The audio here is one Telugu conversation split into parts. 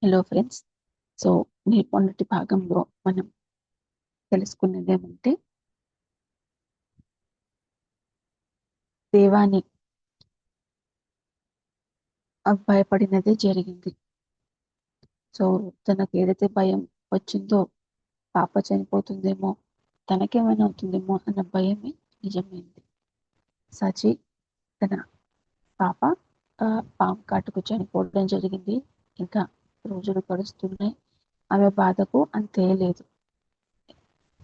Hello friends. సో మొన్నటి భాగంలో మనం తెలుసుకున్నది ఏమంటే దేవాని భయపడినదే జరిగింది. సో తనకు ఏదైతే భయం వచ్చిందో పాప చనిపోతుందేమో, తనకేమైనా అవుతుందేమో అన్న భయమే నిజమైంది. సచి తన పాప పాము కాటుకు చనిపోవడం జరిగింది. ఇంకా రోజులు గడుస్తున్నాయి. ఆమె బాధకు అంతే లేదు.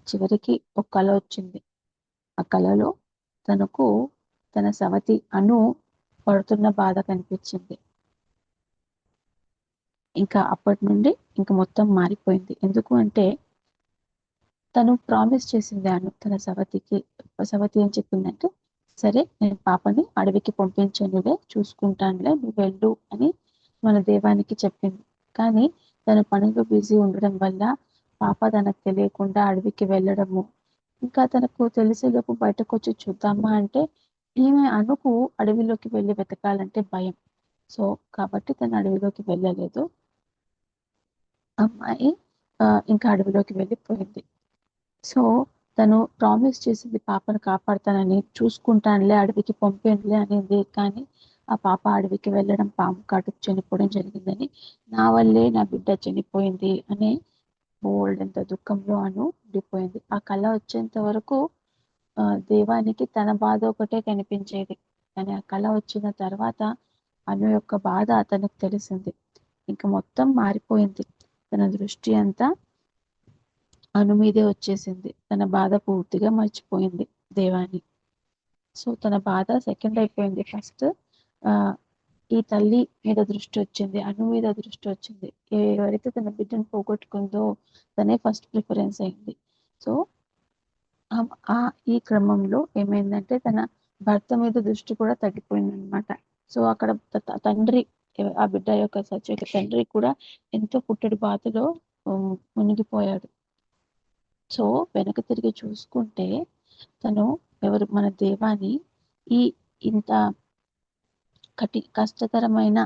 చివరికి ఒక కళ వచ్చింది. ఆ కళలో తనకు తన సవతి అను పడుతున్న బాధ కనిపించింది. ఇంకా అప్పటి నుండి ఇంకా మొత్తం మారిపోయింది. ఎందుకు అంటే తను ప్రామిస్ చేసింది అను తన సవతికి. సవతి ఏం చెప్పిందంటే, సరే నేను పాపని అడవికి పంపించనులే, చూసుకుంటానులే, నువ్వు వెళ్ళు అని మన దేవానికి చెప్పింది. కానీ తను పనులు బిజీ ఉండడం వల్ల పాప తనకు తెలియకుండా అడవికి వెళ్ళడము, ఇంకా తనకు తెలిసేలోపు బయటకు వచ్చి చూద్దామా అంటే ఈమె అనుకు అడవిలోకి వెళ్ళి వెతకాలంటే భయం. సో కాబట్టి తను అడవిలోకి వెళ్ళలేదు. అమ్మాయి ఇంకా అడవిలోకి వెళ్ళిపోయింది. సో తను ప్రామిస్ చేసింది పాపను కాపాడుతానని, చూసుకుంటానులే, అడవికి పంపేనులే అనేది. కానీ ఆ పాప అడవికి వెళ్ళడం, పాము కాటుకు చనిపోవడం జరిగిందని, నా వల్లే నా బిడ్డ చనిపోయింది అనే బోల్డంత దుఃఖంలో అను ఉండిపోయింది. ఆ కళ వచ్చేంత వరకు దేవానికి తన బాధ ఒకటే కనిపించేది. కానీ ఆ కళ వచ్చిన తర్వాత అను యొక్క బాధ అతనికి తెలిసింది. ఇంకా మొత్తం మారిపోయింది. తన దృష్టి అంతా అను మీదే వచ్చేసింది. తన బాధ పూర్తిగా మర్చిపోయింది దేవాని. సో తన బాధ సెకండ్ అయిపోయింది. ఫస్ట్ ఈ తల్లి మీద దృష్టి వచ్చింది, అను మీద దృష్టి వచ్చింది. ఎవరైతే తన బిడ్డను పోగొట్టుకుందో తనే ఫస్ట్ ప్రిఫరెన్స్ అయింది. సో ఈ క్రమంలో ఏమైందంటే తన భర్త మీద దృష్టి కూడా తగ్గిపోయింది అనమాట. సో అక్కడ తండ్రి, ఆ బిడ్డ యొక్క సచి యొక్క తండ్రి కూడా ఎంతో పుట్టడి బాధలో మునిగిపోయాడు. సో వెనక తిరిగి చూసుకుంటే తను మన దేవాని ఈ ఇంత కష్టతరమైన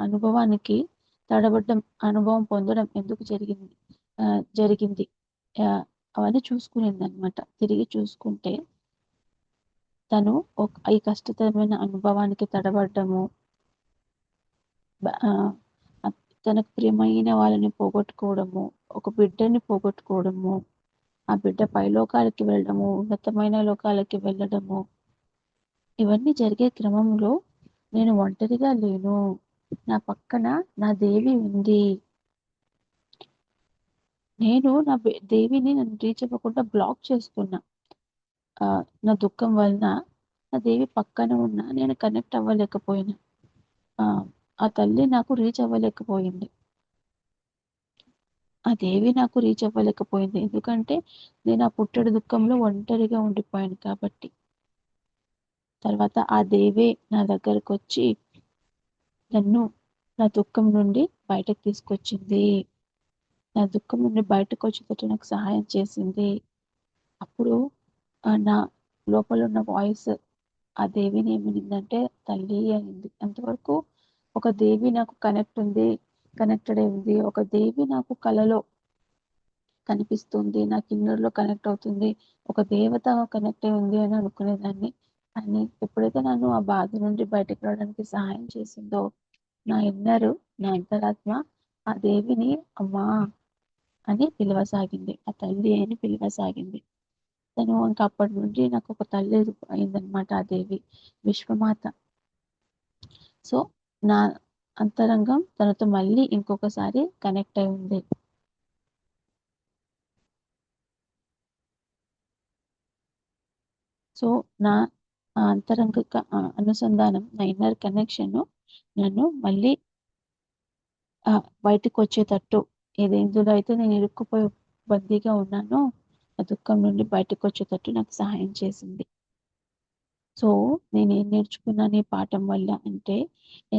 అనుభవానికి అనుభవం పొందడం ఎందుకు జరిగింది అవన్నీ చూసుకునేది అనమాట. తిరిగి చూసుకుంటే తను ఈ కష్టతరమైన అనుభవానికి తడబడ్డము, తనకు ప్రియమైన వాళ్ళని పోగొట్టుకోవడము, ఒక బిడ్డని పోగొట్టుకోవడము, ఆ బిడ్డ పైలోకాలకి వెళ్ళడము, ఉన్నతమైన లోకాలకి వెళ్ళడము, ఇవన్నీ జరిగే క్రమంలో నేను ఒంటరిగా లేను, నా పక్కన నా దేవి ఉంది. నేను నా దేవిని నన్ను రీచ్ అవ్వకుండా బ్లాక్ చేసుకున్నా. నా దుఃఖం వలన నా దేవి పక్కన ఉన్నా నేను కనెక్ట్ అవ్వలేకపోయినా. ఆ తల్లి నాకు రీచ్ అవ్వలేకపోయింది. ఆ దేవి నాకు రీచ్ అవ్వలేకపోయింది. ఎందుకంటే నేను ఆ పుట్టడి దుఃఖంలో ఒంటరిగా ఉండిపోయాను కాబట్టి. తర్వాత ఆ దేవే నా దగ్గరకు వచ్చి నన్ను నా దుఃఖం నుండి బయటకు తీసుకొచ్చింది. నా దుఃఖం నుండి బయటకు వచ్చేటట్టు నాకు సహాయం చేసింది. అప్పుడు నా లోపల ఉన్న వాయిస్ ఆ దేవిని ఏమిందంటే తల్లి అయింది. అంతవరకు ఒక దేవి నాకు కనెక్టెడ్ ఉంది. ఒక దేవి నాకు కలలో కనిపిస్తుంది, నా కిన్నెరలో కనెక్ట్ అవుతుంది, ఒక దేవత కనెక్ట్ అయి ఉంది అని అనుకునేదాన్ని. అని ఎప్పుడైతే నన్ను ఆ బాధ నుండి బయటకు రావడానికి సహాయం చేసిందో నా అంతరాత్మ ఆ దేవిని అమ్మా అని పిలవసాగింది, ఆ తల్లి అని పిలవసాగింది. తను ఇంకా అప్పటి నుండి నాకు ఒక తల్లి అయిందనమాట ఆ దేవి, విశ్వమాత. సో నా అంతరంగం తనతో మళ్ళీ ఇంకొకసారి కనెక్ట్ అయి ఉంది. సో నా అంతరంగ అనుసంధానం, నా ఇన్నర్ కనెక్షన్ నన్ను మళ్ళీ బయటకు వచ్చేటట్టు, ఏదేందులో అయితే నేను ఇరుక్కుపోయి బందీగా ఉన్నానో ఆ దుఃఖం నుండి బయటకు వచ్చేటట్టు నాకు సహాయం చేసింది. సో నేనేం నేర్చుకున్నాను ఈ పాఠం వల్ల అంటే,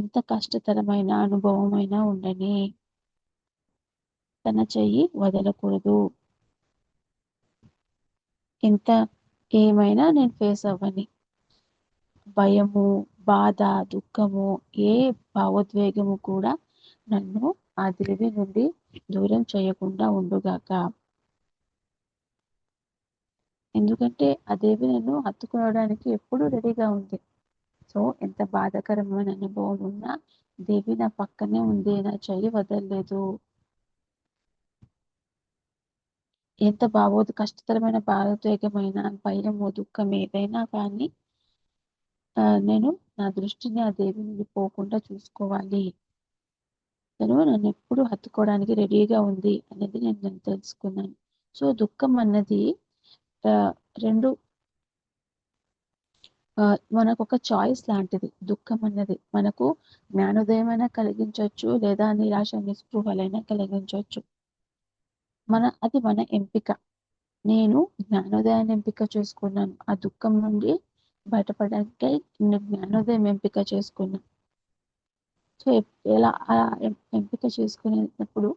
ఎంత కష్టతరమైన అనుభవం అయినా ఉండని తన చెయ్యి వదలకూడదు. ఎంత ఏమైనా నేను ఫేస్ అవ్వని, భయము, బాధ, దుఃఖము, ఏ భావోద్వేగము కూడా నన్ను ఆ దేవి నుండి దూరం చేయకుండా ఉండుగాక. ఎందుకంటే ఆ దేవి నన్ను హత్తుకోవడానికి ఎప్పుడూ రెడీగా ఉంది. సో ఎంత బాధాకరమైన అనుభవం ఉన్నా దేవి నా పక్కనే ఉంది, నా చెయ్యి వదలలేదు. ఎంత కష్టతరమైన భావోద్వేగమైన భయము దుఃఖం ఏదైనా కానీ నేను నా దృష్టిని ఆ దేవి నుండి పోకుండా చూసుకోవాలి. తను నన్ను ఎప్పుడు హత్తుకోవడానికి రెడీగా ఉంది అనేది నేను తెలుసుకున్నాను. సో దుఃఖం అన్నది రెండు మనకు ఒక చాయిస్ లాంటిది. దుఃఖం అన్నది మనకు జ్ఞానోదయమైనా కలిగించవచ్చు, లేదా నిరాశ నిస్పృహలైనా కలిగించవచ్చు. అది మన ఎంపిక. నేను జ్ఞానోదయాన్ని ఎంపిక చేసుకున్నాను. ఆ దుఃఖం నుండి బయటపడడానికి నేను జ్ఞానోదయం ఎంపిక చేసుకున్నాను. సో ఎలా ఎంపిక చేసుకునేటప్పుడు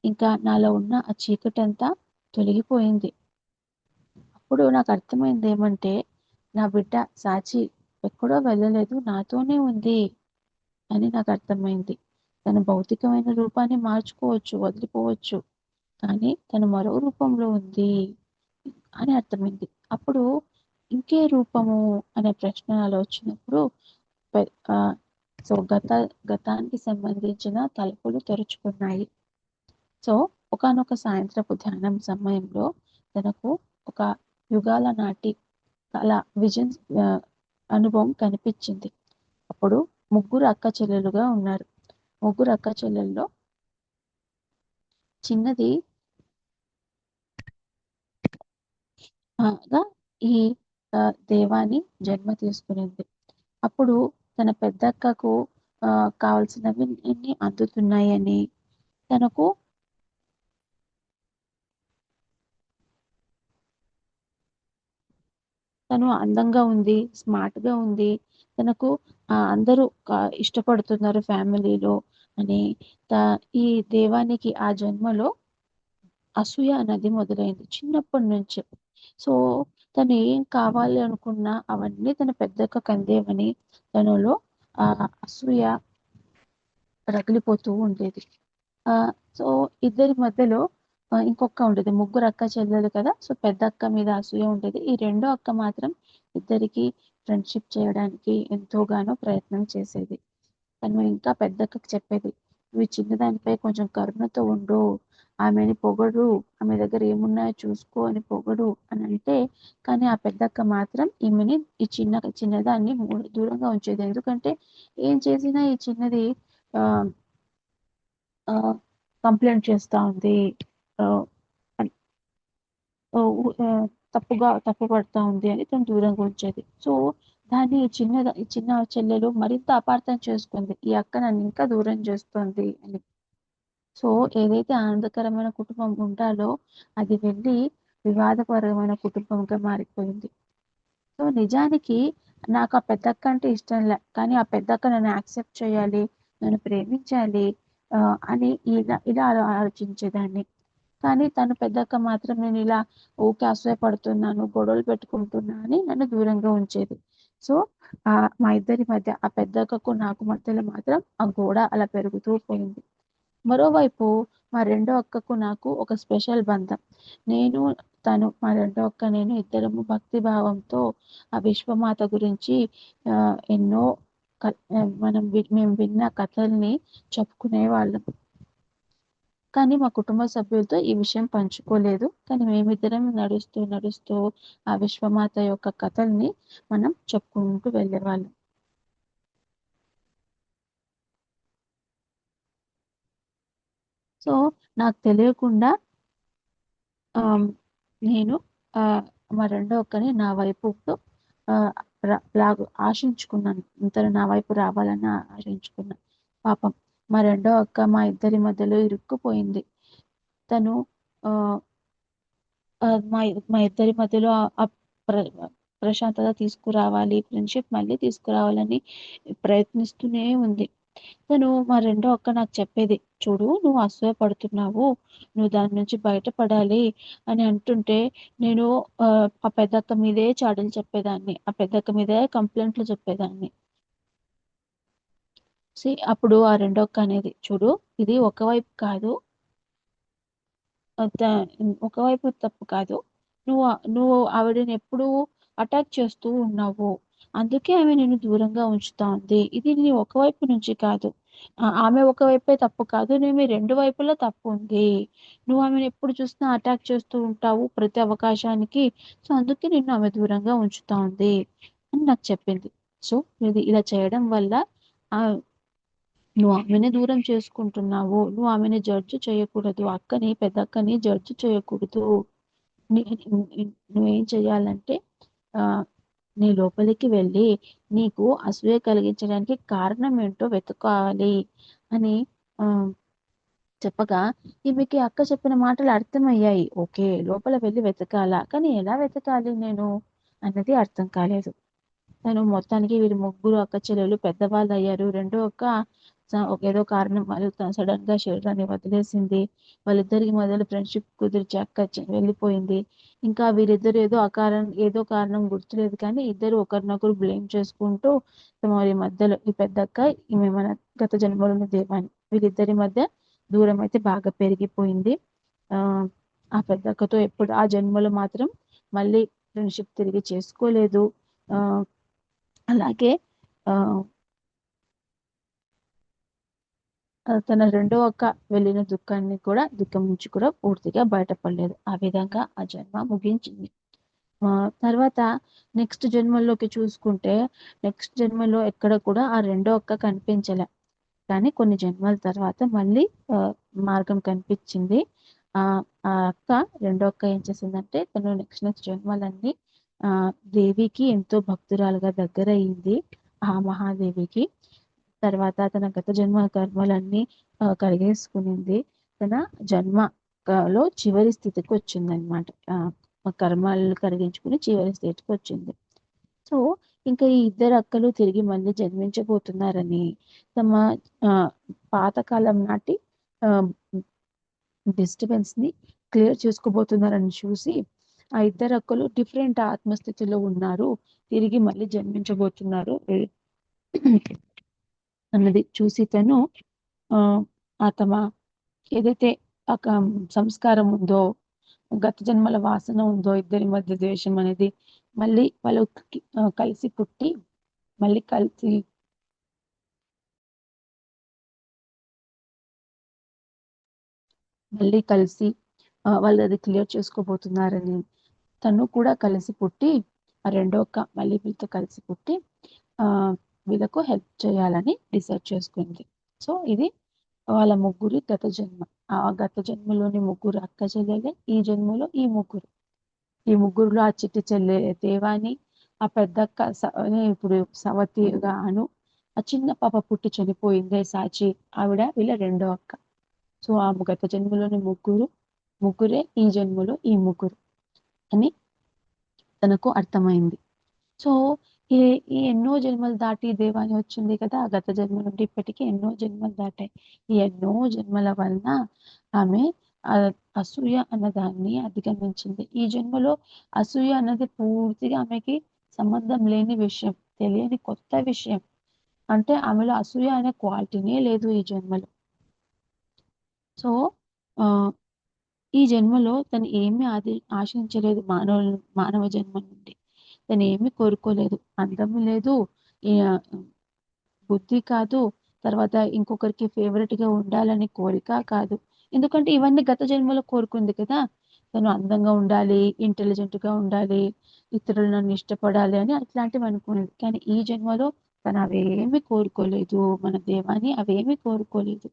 ఇంకా నాలో ఉన్న ఆ చీకటంతా తొలగిపోయింది. అప్పుడు నాకు అర్థమైంది ఏమంటే, నా బిడ్డ సాచి ఎక్కడో వెళ్ళలేదు, నాతోనే ఉంది అని నాకు అర్థమైంది. తన భౌతికమైన రూపాన్ని మార్చుకోవచ్చు, వదిలిపోవచ్చు, కానీ తను మరో రూపంలో ఉంది అని అర్థమైంది. అప్పుడు ఇంకే రూపము అనే ప్రశ్న నాలో వచ్చినప్పుడు సో గతానికి సంబంధించిన తలుపులు తెరుచుకున్నాయి. సో ఒకానొక సాయంత్రపు ధ్యానం సమయంలో తనకు ఒక యుగాల నాటి విజన్ అనుభవం కనిపించింది. అప్పుడు ముగ్గురు అక్క చెల్లెలుగా ఉన్నారు. ముగ్గురు అక్క చెల్లెల్లో చిన్నది ఈ దేవాని జన్మ తీసుకునింది. అప్పుడు తన పెద్దక్కకు కావలసినవి అందుతున్నాయని తనకు తను అందంగా ఉంది, స్మార్ట్ గా ఉంది, తనకు అందరూ ఇష్టపడుతున్నారు ఫ్యామిలీలో అని ఈ దేవానికి ఆ జన్మలో అసూయ అనేది మొదలైంది చిన్నప్పటి నుంచి. సో తను ఏం కావాలి అనుకున్నా అవన్నీ తన పెద్దక్క కందేవని తనలో అసూయ రగిలిపోతూ ఉండేది. సో ఇద్దరి మధ్యలో ఇంకొక ఉండేది. ముగ్గురు అక్క చెల్లెలు కదా, సో పెద్ద అక్క మీద అసూయ ఉండేది. ఈ రెండో అక్క మాత్రం ఇద్దరికి ఫ్రెండ్షిప్ చేయడానికి ఎంతోగానో ప్రయత్నం చేసేది. తను ఇంకా పెద్దక్కకి చెప్పేది, నువ్వు చిన్నదానిపై కొంచెం కరుణతో ఉండు, ఆమెని పొగడు, ఆమె దగ్గర ఏమున్నాయో చూసుకో అని పొగడు అని అంటే, కానీ ఆ పెద్దక్క మాత్రం ఈమెని ఈ చిన్నదాన్ని దూరంగా ఉంచేది. ఎందుకంటే ఏం చేసినా ఈ చిన్నది కంప్లైంట్ చేస్తా ఉంది, తప్పు పడతా ఉంది అని తను దూరంగా ఉంచేది. సో దాన్ని చిన్న చెల్లెలు మరింత అపార్థం చేసుకుంది, ఈ అక్క నన్ను ఇంకా దూరం చేస్తుంది అని. సో ఏదైతే ఆనందకరమైన కుటుంబం ఉండాలో అది వెళ్ళి వివాదపరమైన కుటుంబంగా మారిపోయింది. సో నిజానికి నాకు ఆ పెద్దక్క అంటే ఇష్టం లే, కానీ ఆ పెద్దక్క నన్ను యాక్సెప్ట్ చేయాలి, నన్ను ప్రేమించాలి అని ఇలా ఆలోచించేదాన్ని. కానీ తను పెద్దక్క మాత్రం నేను ఇలా ఊకే అసూయపడుతున్నాను, గొడవలు పెట్టుకుంటున్నా అని నన్ను దూరంగా ఉంచేది. సో మా ఇద్దరి మధ్య ఆ పెద్దక్కకు నాకు మధ్యలో మాత్రం ఆ గోడ అలా పెరుగుతూ పోయింది. మరోవైపు మా రెండో అక్కకు నాకు ఒక స్పెషల్ బంధం. మా రెండో అక్క నేను ఇద్దరము భక్తి భావంతో ఆ విశ్వమాత గురించి ఎన్నో మేము విన్న కథల్ని చెప్పుకునే వాళ్ళం. కానీ మా కుటుంబ సభ్యులతో ఈ విషయం పంచుకోలేదు. కానీ మేమిద్దరం నడుస్తూ ఆ విశ్వమాత యొక్క కథల్ని మనం చెప్పుకుంటూ వెళ్ళేవాళ్ళం. సో నాకు తెలియకుండా నేను మా రెండో అక్కని నా వైపు ఆశించుకున్నాను. ఇంతలో నా వైపు రావాలని ఆశించుకున్నాను. పాపం మా రెండో అక్క మా ఇద్దరి మధ్యలో ఇరుక్కుపోయింది. తను మా ఇద్దరి మధ్యలో ప్రశాంతత తీసుకురావాలి, ఫ్రెండ్షిప్ మళ్ళీ తీసుకురావాలని ప్రయత్నిస్తూనే ఉంది. తను మా రెండో అక్క నాకు చెప్పేది, చూడు నువ్వు అసూయ పడుతున్నావు, నువ్వు దాని నుంచి బయటపడాలి అని అంటుంటే నేను ఆ పెద్దక్క మీదే చాడీలు చెప్పేదాన్ని, ఆ పెద్దక్క మీదే కంప్లైంట్లు చెప్పేదాన్ని. అప్పుడు ఆ రెండో అక్క అనేది, చూడు ఇది ఒకవైపు కాదు, ఒకవైపు తప్పు కాదు, నువ్వు నువ్వు ఆవిడని ఎప్పుడు అటాక్ చేస్తూ ఉన్నావు, అందుకే ఆమె నిన్ను దూరంగా ఉంచుతా ఉంది. ఇది నీ ఒకవైపు నుంచి కాదు, ఆమె ఒకవైపే తప్పు కాదు, మీ రెండు వైపులా తప్పు ఉంది. నువ్వు ఆమెను ఎప్పుడు చూసినా అటాక్ చేస్తూ ఉంటావు ప్రతి అవకాశానికి. సో అందుకే నిన్ను ఆమె దూరంగా ఉంచుతా ఉంది అని నాకు చెప్పింది. సో ఇది ఇలా చేయడం వల్ల ఆ నువ్వు ఆమెని దూరం చేసుకుంటున్నావు, నువ్వు ఆమెని జడ్జి చేయకూడదు, అక్కని పెద్ద అక్కని జడ్జి చేయకూడదు. నువ్వేం చెయ్యాలంటే ఆ నీ లోపలికి వెళ్ళి నీకు అసూయ కలిగించడానికి కారణం ఏంటో వెతుకోవాలి అని ఆ చెప్పగా, ఈమెకి అక్క చెప్పిన మాటలు అర్థమయ్యాయి. ఓకే, లోపల వెళ్ళి వెతకాలా, కానీ ఎలా వెతకాలి నేను అన్నది అర్థం కాలేదు. తను మొత్తానికి వీరి ముగ్గురు అక్క చెల్లెలు పెద్దవాళ్ళు అయ్యారు. రెండో అక్క ఏదో కారణం వల్ల సడన్ గా శరీరాన్ని వదిలేసింది. వాళ్ళిద్దరికి మొదలు ఫ్రెండ్షిప్ కుదిర్చి అక్క వెళ్ళిపోయింది. ఇంకా వీరిద్దరు ఏదో కారణం గుర్తులేదు, కానీ ఇద్దరు ఒకరినొకరు బ్లేమ్ చేసుకుంటూ వారి మధ్యలో ఈ పెద్ద అక్క ఈమె మన గత జన్మలోని దేవాని, వీరిద్దరి మధ్య దూరం అయితే బాగా పెరిగిపోయింది. ఆ ఆ పెద్ద అక్కతో ఎప్పుడు ఆ జన్మలో మాత్రం మళ్ళీ ఫ్రెండ్షిప్ తిరిగి చేసుకోలేదు. ఆ అలాగే ఆ తన రెండో అక్క వెళ్ళిన దుఃఖం నుంచి కూడా పూర్తిగా బయటపడలేదు. ఆ విధంగా ఆ జన్మ ముగించింది. ఆ తర్వాత నెక్స్ట్ జన్మలోకి చూసుకుంటే, నెక్స్ట్ జన్మలో ఎక్కడ కూడా ఆ రెండో అక్క కనిపించలే. కానీ కొన్ని జన్మల తర్వాత మళ్ళీ మార్గం కనిపించింది. ఆ ఆ అక్క రెండో అక్క ఏం చేసిందంటే, తను నెక్స్ట్ జన్మలన్నీ ఆ దేవికి ఎంతో భక్తురాలుగా దగ్గర అయింది. ఆ మహాదేవికి. తర్వాత తన గత జన్మ కర్మలన్నీ కడిగేసుకునింది. తన జన్మలో చివరి స్థితికి వచ్చింది అనమాట. కర్మలు కరిగించుకుని చివరి స్థితికి వచ్చింది. సో ఇంకా ఈ ఇద్దరు అక్కలు తిరిగి మళ్ళీ జన్మించబోతున్నారని, తమ ఆ పాతకాలం నాటి ఆ డిస్టర్బెన్స్ ని క్లియర్ చేసుకోబోతున్నారని చూసి, ఆ ఇద్దరు అక్కలు డిఫరెంట్ ఆత్మస్థితిలో ఉన్నారు, తిరిగి మళ్ళీ జన్మించబోతున్నారు అన్నది చూసి తను తమ ఏదైతే ఒక సంస్కారం ఉందో, గత జన్మల వాసన ఉందో, ఇద్దరి మధ్య ద్వేషం అనేది మళ్ళీ వాళ్ళు కలిసి పుట్టి మళ్ళీ కలిసి వాళ్ళు అది క్లియర్ చేసుకోబోతున్నారని, తను కూడా కలిసి పుట్టి ఆ రెండో అక్క మళ్ళీ వీళ్ళతో కలిసి పుట్టి ఆ వీళ్ళకు హెల్ప్ చేయాలని డిసైడ్ చేసుకుంది. సో ఇది వాళ్ళ ముగ్గురు గత జన్మ. ఆ గత జన్మలోని ముగ్గురు అక్క చెల్లెలే ఈ జన్మలో ఈ ముగ్గురులో ఆ చిట్టి చెల్లె దేవాని, ఆ పెద్దక్క ఇప్పుడు సవతిగా అను, ఆ చిన్న పాప పుట్టి చనిపోయిందే సాచి, ఆవిడ వీళ్ళ రెండో అక్క. సో ఆ గత జన్మలోని ముగ్గురే ఈ జన్మలో ఈ ముగ్గురు అని తనకు అర్థమైంది. సో ఈ ఈ ఎన్నో జన్మలు దాటి దేవాని వచ్చింది కదా, గత జన్మ నుండి ఇప్పటికీ ఎన్నో జన్మలు దాటాయి. ఈ ఎన్నో జన్మల వలన ఆమె అసూయ అన్నదాన్ని అధిగమించింది. ఈ జన్మలో అసూయ అన్నది పూర్తిగా ఆమెకి సంబంధం లేని విషయం, తెలియని కొత్త విషయం. అంటే ఆమెలో అసూయ అనే క్వాలిటీనే లేదు ఈ జన్మలో. సో ఆ ఈ జన్మలో తను ఏమీ ఆశించలేదు మానవ జన్మ నుండి. తను ఏమీ కోరుకోలేదు. అందము లేదు, బుద్ధి కాదు, తర్వాత ఇంకొకరికి ఫేవరెట్ గా ఉండాలని కోరిక కాదు. ఎందుకంటే ఇవన్నీ గత జన్మలో కోరుకుంది కదా. తను అందంగా ఉండాలి, ఇంటెలిజెంట్ గా ఉండాలి, ఇతరులు నన్ను ఇష్టపడాలి అని అట్లాంటివి అనుకునేది. కానీ ఈ జన్మలో తను అవేమి కోరుకోలేదు, మన దేవాన్ని అవేమి కోరుకోలేదు.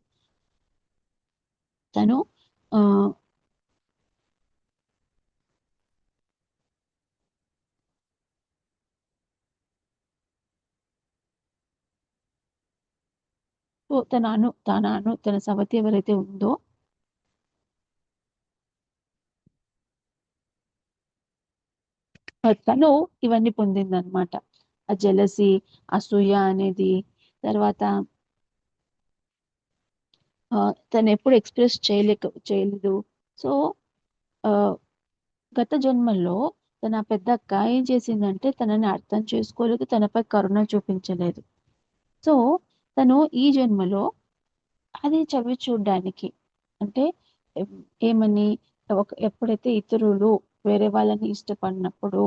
తను ఆ తన సవతి ఎవరైతే ఉందో తను ఇవన్నీ పొందిందనమాట. ఆ జెలసి, అసూయ అనేది. తర్వాత తను ఎప్పుడు ఎక్స్ప్రెస్ చేయలేదు. సో ఆ గత జన్మల్లో తన పెద్దక్క ఏం చేసిందంటే తనని అర్థం చేసుకోలేదు, తనపై కరుణ చూపించలేదు. సో తను ఈ జన్మలో అది చవి చూడ్డానికి అంటే ఏమని ఎప్పుడైతే ఇతరులు వేరే వాళ్ళని ఇష్టపడినప్పుడు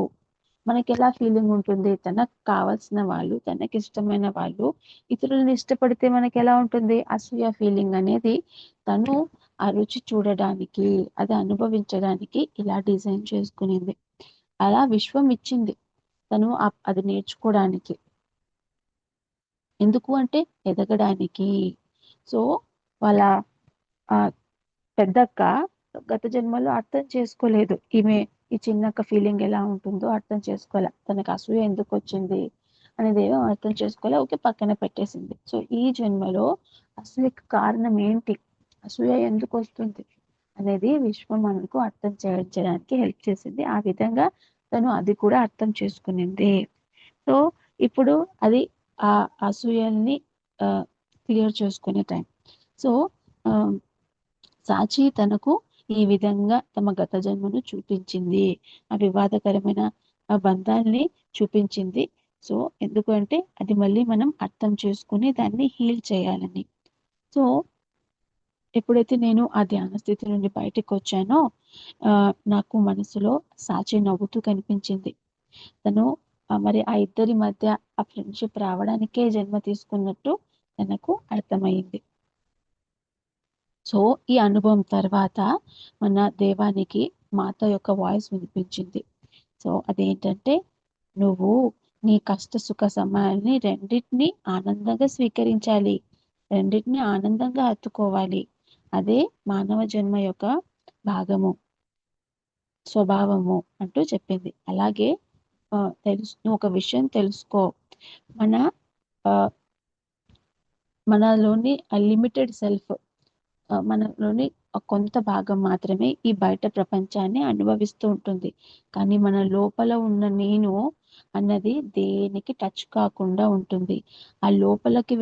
మనకి ఎలా ఫీలింగ్ ఉంటుంది, తనకు కావాల్సిన వాళ్ళు, తనకి ఇష్టమైన వాళ్ళు ఇతరులను ఇష్టపడితే మనకి ఎలా ఉంటుంది, అసూయ ఫీలింగ్ అనేది తను ఆ రుచి చూడడానికి, అది అనుభవించడానికి ఇలా డిజైన్ చేసుకునింది. అలా విశ్వం ఇచ్చింది తను అది నేర్చుకోవడానికి. ఎందుకు అంటే ఎదగడానికి. సో వాళ్ళ ఆ పెద్దక్క గత జన్మలో అర్థం చేసుకోలేదు, ఈమె ఈ చిన్నక్క ఫీలింగ్ ఎలా ఉంటుందో అర్థం చేసుకోలే, తనకు అసూయ ఎందుకు వచ్చింది అనేది ఏమో అర్థం చేసుకోలే, ఓకే పక్కన పెట్టేసింది. సో ఈ జన్మలో అసూయకి కారణం ఏంటి, అసూయ ఎందుకు వస్తుంది అనేది విశ్వం మనకు అర్థం చేయడానికి హెల్ప్ చేసింది. ఆ విధంగా తను అది కూడా అర్థం చేసుకునింది. సో ఇప్పుడు అది ఆ అసూయల్ని క్లియర్ చేసుకునే టైం. సో సాచి తనకు ఈ విధంగా తమ గత జన్మను చూపించింది, ఆ వివాదకరమైన ఆ బంధాన్ని చూపించింది. సో ఎందుకంటే అది మళ్ళీ మనం అర్థం చేసుకుని దాన్ని హీల్ చేయాలని. సో ఎప్పుడైతే నేను ఆ ధ్యాన స్థితి నుండి బయటకు వచ్చానో నాకు మనసులో సాచి నవ్వుతూ కనిపించింది. తను మరి ఆ ఇద్దరి మధ్య ఆ ఫ్రెండ్షిప్ రావడానికే జన్మ తీసుకున్నట్టు తనకు అర్థమైంది. సో ఈ అనుభవం తర్వాత మన దేవానికి మాత యొక్క వాయిస్ వినిపించింది. సో అదేంటంటే, నువ్వు నీ కష్ట సుఖ సమయాల్ని రెండింటినీ ఆనందంగా స్వీకరించాలి, రెండింటినీ ఆనందంగా హత్తుకోవాలి. అదే మానవ జన్మ యొక్క భాగము, స్వభావము అంటూ చెప్పింది. అలాగే నువ్వు ఒక విషయం తెలుసుకో, మన మనలోని లిమిటెడ్ సెల్ఫ్, మనలోని కొంత భాగం మాత్రమే ఈ బయట ప్రపంచాన్ని అనుభవిస్తూ ఉంటుంది. కానీ మన లోపల ఉన్న నేను అన్నది దేనికి టచ్ కాకుండా ఉంటుంది. ఆ లోపలికి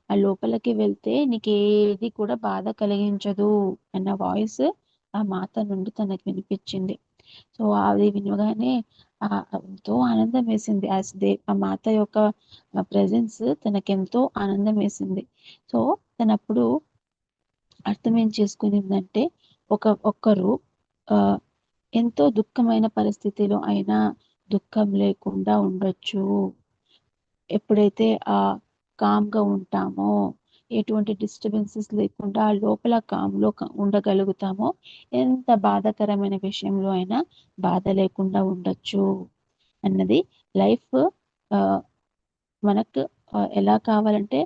ఆ లోపలికి వెళ్తే నీకు ఏది కూడా బాధ కలిగించదు అన్న వాయిస్ ఆ మాత నుండి తనకు వినిపించింది. సో అది వినగానే ఎంతో ఆనందం వేసింది. ఆ మాత యొక్క ప్రెజెన్స్ తనకెంతో ఆనందం వేసింది. సో తనప్పుడు అర్థం ఏం చేసుకునిందంటే, ఒక్కరు ఎంతో దుఃఖమైన పరిస్థితిలో అయినా దుఃఖం లేకుండా ఉండొచ్చు. ఎప్పుడైతే కామ్గా ఉంటామో, ఎటువంటి డిస్టర్బెన్సెస్ లేకుండా లోపల కామ్లో ఉండగలుగుతామో, ఎంత బాధాకరమైన విషయంలో అయినా బాధ లేకుండా ఉండొచ్చు అన్నది. లైఫ్ మనకు ఎలా కావాలంటే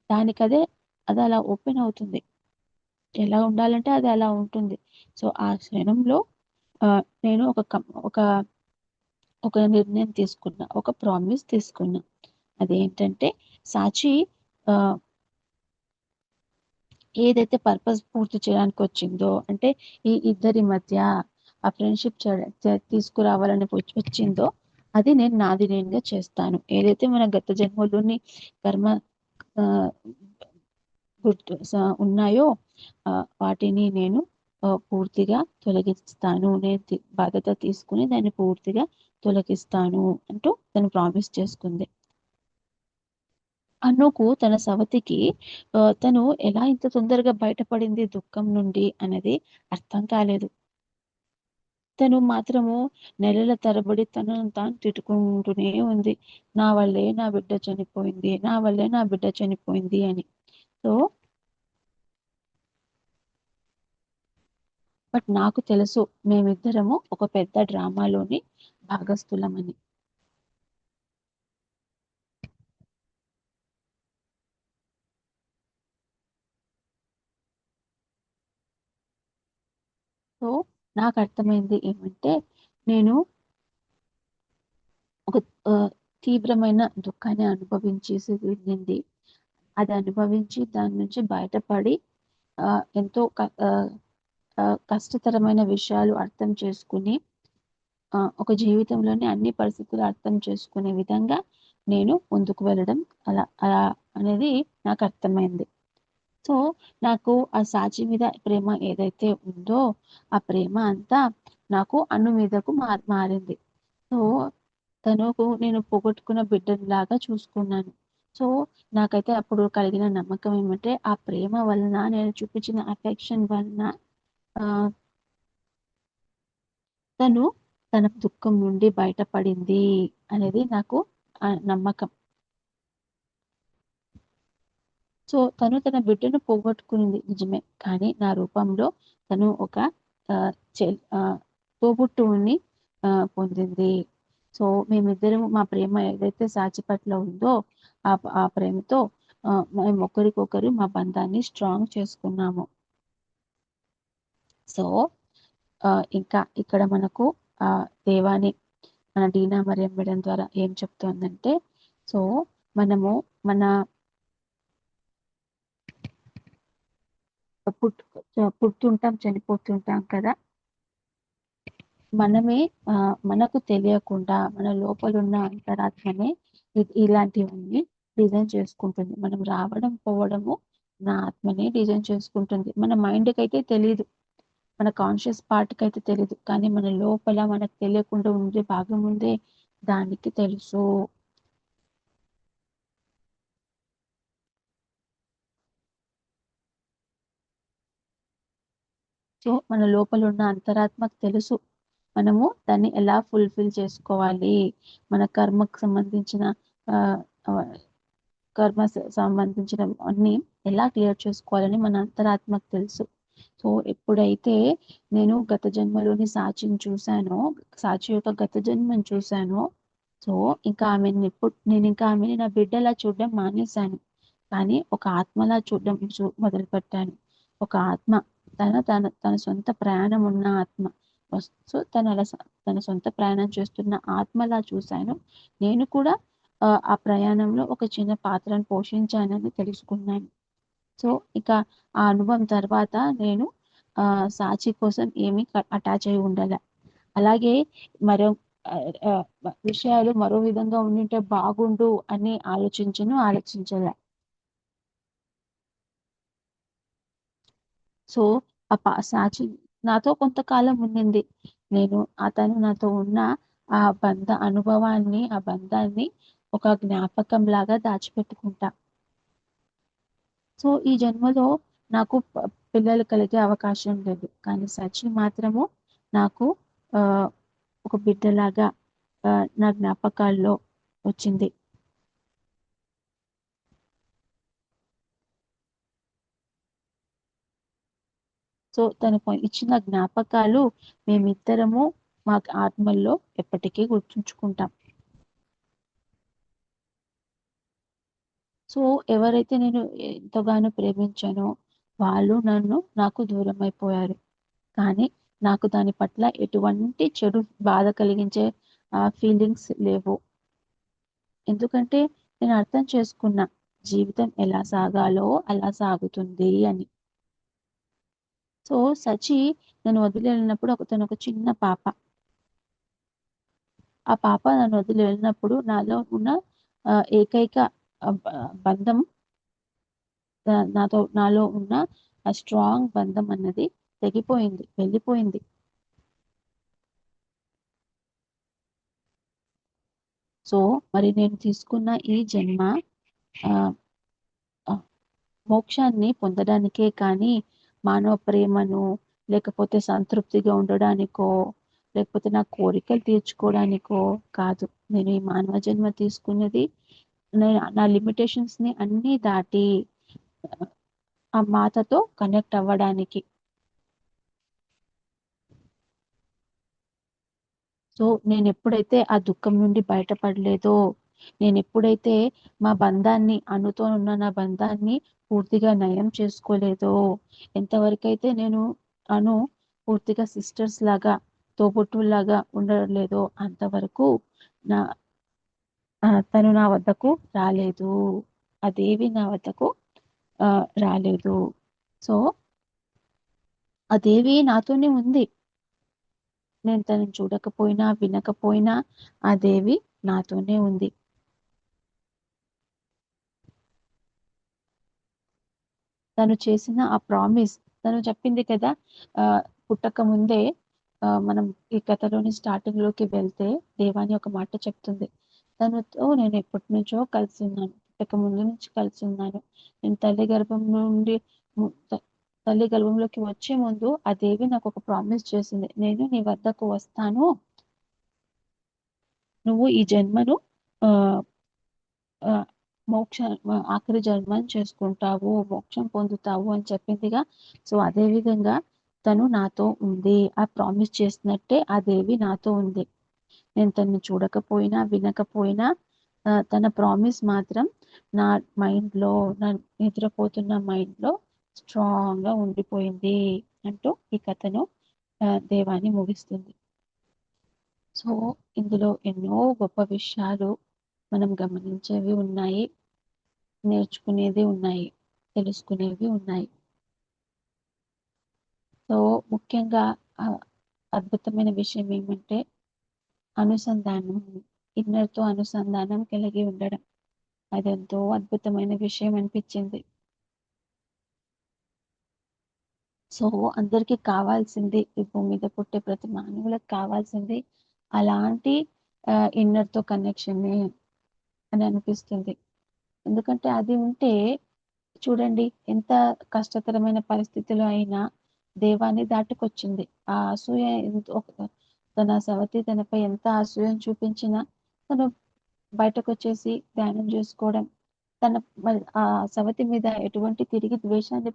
దానికదే అది అలా ఓపెన్ అవుతుంది, ఎలా ఉండాలంటే అది అలా ఉంటుంది. సో ఆ క్షణంలో నేను ఒక ఒక నిర్ణయం తీసుకున్నా, ఒక ప్రామిస్ తీసుకున్నా. అదేంటంటే, సాచి ఏదైతే పర్పస్ పూర్తి చేయడానికి వచ్చిందో, అంటే ఈ ఇద్దరి మధ్య ఆ ఫ్రెండ్షిప్ తీసుకురావాలని వచ్చిందో, అది నేను నాది నేనుగా చేస్తాను. ఏదైతే మన గత జన్మలోని కర్మ ఉన్నాయో వాటిని నేను పూర్తిగా తొలగిస్తాను, నేను బాధ్యత తీసుకుని దాన్ని పూర్తిగా తొలగిస్తాను అంటూ తను ప్రామిస్ చేసుకుంది. అనుకు తన సవతికి తను ఎలా ఇంత తొందరగా బయటపడింది దుఃఖం నుండి అనేది అర్థం కాలేదు. తను మాత్రము నెలల తరబడి తనను తాను తిట్టుకుంటూనే ఉంది, నా వల్లే నా బిడ్డ చనిపోయింది, నా వల్లే నా బిడ్డ చనిపోయింది అని. సో బట్ నాకు తెలుసు, మేమిద్దరము ఒక పెద్ద డ్రామాలోని భాగస్థులమని. సో నాకు అర్థమైంది ఏమంటే, నేను ఒక తీవ్రమైన దుఃఖాన్ని అనుభవించేసి వెళ్ళింది, అది అనుభవించి దాని నుంచి బయటపడి ఎంతో కష్టతరమైన విషయాలు అర్థం చేసుకుని ఒక జీవితంలోని అన్ని పరిస్థితులు అర్థం చేసుకునే విధంగా నేను ముందుకు వెళ్ళడం అలా అనేది నాకు అర్థమైంది. సో నాకు ఆ సాచి మీద ప్రేమ ఏదైతే ఉందో, ఆ ప్రేమ అంతా నాకు అను మీదకు మారింది. సో తనకు నేను పోగొట్టుకున్న బిడ్డలాగా చూసుకున్నాను. సో నాకైతే అప్పుడు కలిగిన నమ్మకం ఏమంటే ఆ ప్రేమ వలన, నేను చూపించిన అఫెక్షన్ వలన ఆ తను తన దుఃఖం నుండి బయటపడింది అనేది నాకు నమ్మకం. సో తను తన బిడ్డను పోగొట్టుకునింది నిజమే, కానీ నా రూపంలో తను ఒక ఆ, తోబుట్టువుని పొందింది. సో మేమిద్దరం మా ప్రేమ ఏదైతే సాచి పట్ల ఉందో ఆ ఆ ప్రేమతో మేము ఒకరికొకరు మా బంధాన్ని స్ట్రాంగ్ చేసుకున్నాము. సో ఇంకా ఇక్కడ మనకు ఆ దేవాని మన డీనా మరియం మేడం ద్వారా ఏం చెప్తోందంటే, సో మనము మన పుట్టుంటాం, చనిపోతుంటాం కదా. మనమే మనకు తెలియకుండా మన లోపల ఉన్న అంతరాత్మనే ఇలాంటివన్నీ డిజైన్ చేసుకుంటుంది. మనం రావడం పోవడము నా ఆత్మనే డిజైన్ చేసుకుంటుంది. మన మైండ్కి అయితే తెలియదు, మన కాన్షియస్ పార్ట్ కి అయితే తెలియదు, కానీ మన లోపల మనకు తెలియకుండా ఉండే భాగం ఉందే, దానికి తెలుసు. సో మన లోపల ఉన్న అంతరాత్మకు తెలుసు మనము దాన్ని ఎలా ఫుల్ఫిల్ చేసుకోవాలి, మన కర్మకు సంబంధించిన ఆ, ఆ, సంబంధించిన అన్ని ఎలా క్లియర్ చేసుకోవాలని మన అంతరాత్మకు తెలుసు. సో ఎప్పుడైతే నేను గత జన్మలోని సాచిని చూశానో, సాచి యొక్క గత జన్మని చూశానో, సో ఇంకా ఆమెను నేను ఇంకా ఆమెని నా బిడ్డలా చూడడం మానేశాను, కానీ ఒక ఆత్మలా చూడడం మొదలు పెట్టాను. ఒక ఆత్మ, తన సొంత ప్రయాణం ఉన్న ఆత్మ. సో తన సొంత ప్రయాణం చేస్తున్న ఆత్మలా చూశాను. నేను కూడా ఆ ప్రయాణంలో ఒక చిన్న పాత్రను పోషించానని తెలుసుకున్నాను. సో ఇక ఆ అనుభవం తర్వాత నేను ఆ సాచి కోసం ఏమీ అటాచ్ అయి ఉండాల. అలాగే మరో ఆ, ఆ, విషయాలు మరో విధంగా ఉండింటే బాగుండు అని ఆలోచించాల. సో సాచి నాతో కొంతకాలం ఉండింది. నేను అతను నాతో ఉన్న ఆ బంధాన్ని ఒక జ్ఞాపకం లాగా దాచిపెట్టుకుంటా. సో ఈ జన్మలో నాకు పిల్లలు కలిగే అవకాశం లేదు, కానీ సచి మాత్రము నాకు ఆ ఒక బిడ్డలాగా నా జ్ఞాపకాల్లో వచ్చింది. సో తను ఇచ్చిన జ్ఞాపకాలు మేమిద్దరము మా ఆత్మల్లో ఎప్పటికీ గుర్తుంచుకుంటాం. సో ఎవరైతే నేను ఎంతగానో ప్రేమించానో వాళ్ళు నాకు దూరం అయిపోయారు, కానీ నాకు దాని పట్ల ఎటువంటి చెడు బాధ కలిగించే ఫీలింగ్స్ లేవు. ఎందుకంటే నేను అర్థం చేసుకున్నా జీవితం ఎలా సాగాలో అలా సాగుతుంది అని. సో సచి నన్ను వదిలి వెళ్ళినప్పుడు తను ఒక చిన్న పాప. ఆ పాప నన్ను వదిలి వెళ్ళినప్పుడు నాలో ఉన్న ఏకైక బంధం, నాలో ఉన్న ఆ స్ట్రాంగ్ బంధం అన్నది తెగిపోయింది, వెళ్ళిపోయింది. సో మరి నేను తీసుకున్న ఈ జన్మ ఆ ఆ, మోక్షాన్ని పొందడానికే కానీ మానవ ప్రేమను, లేకపోతే సంతృప్తిగా ఉండడానికో, లేకపోతే నా కోరికలు తీర్చుకోవడానికో కాదు. నేను ఈ మానవ జన్మ తీసుకున్నది నా లిమిటేషన్స్ ని అన్ని దాటి ఆ మాతతో కనెక్ట్ అవ్వడానికి. సో నేను ఎప్పుడైతే ఆ దుఃఖం నుండి బయటపడలేదో, నేను ఎప్పుడైతే అనుతో ఉన్న నా బంధాన్ని పూర్తిగా నయం చేసుకోలేదో, ఎంతవరకైతే నేను అను పూర్తిగా సిస్టర్స్ లాగా, తోబుట్టువులాగా ఉండలేదో, అంతవరకు నా తను నా వద్దకు రాలేదు, అదేవి నా వద్దకు రాలేదు. సో అదేవి నాతోనే ఉంది. నేను తనని చూడకపోయినా వినకపోయినా ఆ దేవి నాతోనే ఉంది. తను చేసిన ఆ ప్రామిస్, తను చెప్పింది కదా, ఆ పుట్టక ముందే మనం ఈ కథలోని స్టార్టింగ్ లోకి వెళ్తే దేవాని ఒక మాట చెప్తుంది, తనతో నేను ఎప్పటి నుంచో కలిసి ఉన్నాను, పుట్టక ముందు నుంచి కలిసి ఉన్నాను. నేను తల్లి గర్భం నుండి తల్లి గర్భంలోకి వచ్చే ముందు ఆ దేవి నాకు ఒక ప్రామిస్ చేసింది, నేను నీ వద్దకు వస్తాను, నువ్వు ఈ జన్మను ఆ ఆ, మోక్ష ఆఖరి జన్మని చేసుకుంటావు, మోక్షం పొందుతావు అని చెప్పిందిగా. సో అదే విధంగా తను నాతో ఉంది. ఆ ప్రామిస్ చేసినట్టే ఆ దేవి నాతో ఉంది. నేను తన్ని చూడకపోయినా వినకపోయినా తన ప్రామిస్ మాత్రం నా మైండ్ లో, నా నిద్రపోతున్న మైండ్ లో స్ట్రాంగ్ గా ఉండిపోయింది అంటూ ఈ కథను దేవాని ముగిస్తుంది. సో ఇందులో ఎన్నో గొప్ప విషయాలు మనం గమనించేవి ఉన్నాయి, నేర్చుకునేది ఉన్నాయి, తెలుసుకునేవి ఉన్నాయి. సో ముఖ్యంగా అద్భుతమైన విషయం ఏమంటే అనుసంధానం, ఇన్నర్తో అనుసంధానం కలిగి ఉండడం. అదెంతో అద్భుతమైన విషయం అనిపించింది. సో అందరికి కావాల్సింది, ఈ భూమి మీద పుట్టే ప్రతి మానవులకు కావాల్సింది అలాంటి ఇన్నర్తో కనెక్షన్ అని అనిపిస్తుంది. ఎందుకంటే అది ఉంటే చూడండి, ఎంత కష్టతరమైన పరిస్థితిలో అయినా దేవాన్ని దాటుకొచ్చింది. ఆ అసూయ తన సవతి తనపై ఎంత అసూయను చూపించినా తను బయటకు వచ్చేసి ధ్యానం చేసుకోవడం, తన ఆ సవతి మీద ఎటువంటి తిరిగి ద్వేషాన్ని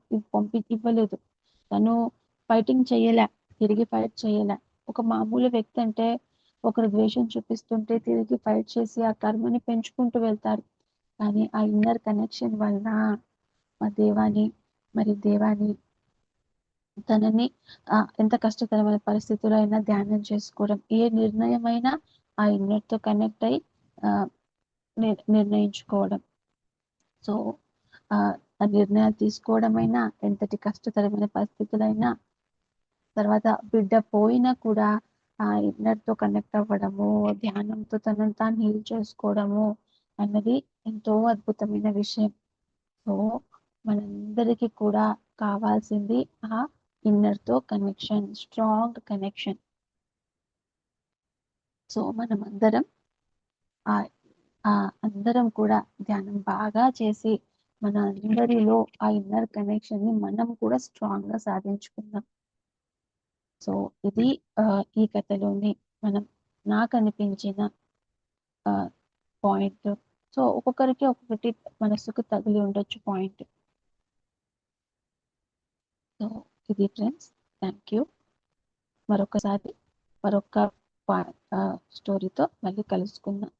ఇవ్వలేదు. తను ఫైటింగ్ చేయలే, తిరిగి ఫైట్ చేయలే. ఒక మామూలు వ్యక్తి అంటే ఒకరు ద్వేషం చూపిస్తుంటే తిరిగి ఫైట్ చేసి ఆ కర్మని పెంచుకుంటూ వెళ్తారు. కానీ ఆ ఇన్నర్ కనెక్షన్ వలన మా దేవాని తనని ఎంత కష్టతరమైన పరిస్థితుల్లో అయినా ధ్యానం చేసుకోవడం, ఏ నిర్ణయమైనా ఆ ఇన్నర్ తో కనెక్ట్ అయి నిర్ణయించుకోవడం. సో ఆ నిర్ణయాలు తీసుకోవడమైనా, ఎంతటి కష్టతరమైన పరిస్థితులైనా, తర్వాత బిడ్డ పోయినా కూడా ఆ ఇన్నర్ తో కనెక్ట్ అవ్వడము, ధ్యానంతో తనను తాను హీల్ చేసుకోవడము అన్నది ఎంతో అద్భుతమైన విషయం. సో మనందరికీ కూడా కావాల్సింది ఆ ఇన్నర్ తో కనెక్షన్, స్ట్రాంగ్ కనెక్షన్. సో మనం అందరం కూడా ధ్యానం బాగా చేసి మన అందరిలో ఆ ఇన్నర్ కనెక్షన్ ని మనం కూడా స్ట్రాంగ్ గా సాధించుకుందాం. సో ఇది ఈ కథలోని నాకు అనిపించిన పాయింట్. సో ఒక్కొక్కరికి ఒక్కొక్కటి మనసుకు తగిలి ఉండొచ్చు పాయింట్. సో ఇది ఫ్రెండ్స్, థ్యాంక్ యూ. మరొక స్టోరీతో మళ్ళీ కలుసుకుందాం.